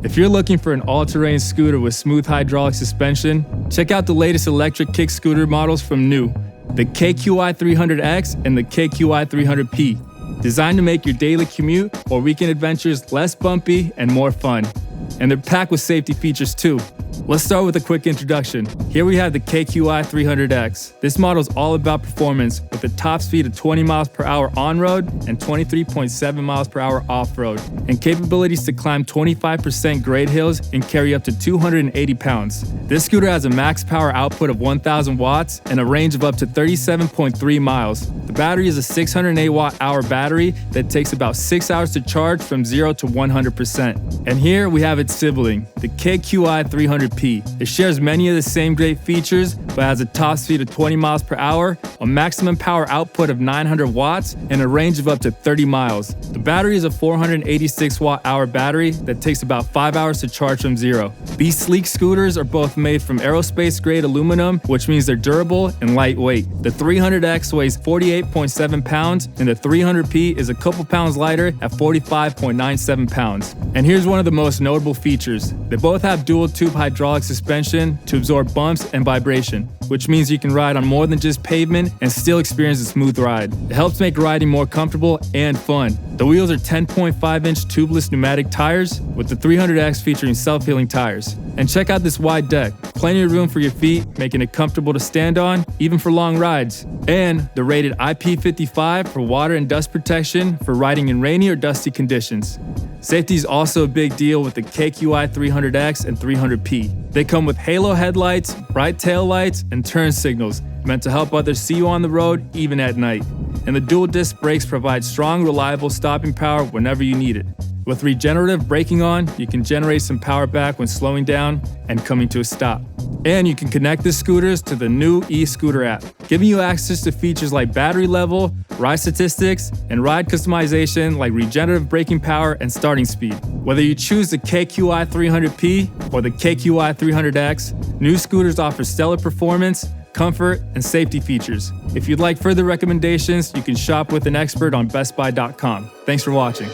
If you're looking for an all-terrain scooter with smooth hydraulic suspension, check out the latest electric kick scooter models from NIU, the KQi 300X and the KQi 300P, designed to make your daily commute or weekend adventures less bumpy and more fun. And they're packed with safety features too. Let's start with a quick introduction. Here we have the KQi 300X. This model is all about performance with a top speed of 20 miles per hour on-road and 23.7 miles per hour off-road, and capabilities to climb 25% grade hills and carry up to 280 pounds. This scooter has a max power output of 1,000 watts and a range of up to 37.3 miles. The battery is a 608 watt-hour battery that takes about 6 hours to charge from 0 to 100%. And here we have its sibling, the KQi 300P. It shares many of the same great features, but has a top speed of 20 miles per hour, a maximum power output of 900 watts, and a range of up to 30 miles. The battery is a 486 watt-hour battery that takes about 5 hours to charge from 0. These sleek scooters are both made from aerospace-grade aluminum, which means they're durable and lightweight. The 300X weighs 48.7 pounds, and the 300P is a couple pounds lighter at 45.97 pounds. And here's one of the most notable features. They both have dual-tube hydraulic suspension to absorb bumps and vibration, which means you can ride on more than just pavement and still experience a smooth ride. It helps make riding more comfortable and fun. The wheels are 10.5-inch tubeless pneumatic tires, with the 300X featuring self-healing tires. And check out this wide deck. Plenty of room for your feet, making it comfortable to stand on, even for long rides. And they're rated IP55 for water and dust protection for riding in rainy or dusty conditions. Safety is also a big deal with the KQi 300X and 300P. They come with halo headlights, bright tail lights, and turn signals, meant to help others see you on the road even at night. And the dual disc brakes provide strong, reliable stopping power whenever you need it. With regenerative braking on, you can generate some power back when slowing down and coming to a stop. And you can connect the scooters to the new e-scooter app, giving you access to features like battery level, ride statistics, and ride customization like regenerative braking power and starting speed. Whether you choose the KQi 300P or the KQi 300X, new scooters offer stellar performance, comfort, and safety features. If you'd like further recommendations, you can shop with an expert on bestbuy.com. Thanks for watching.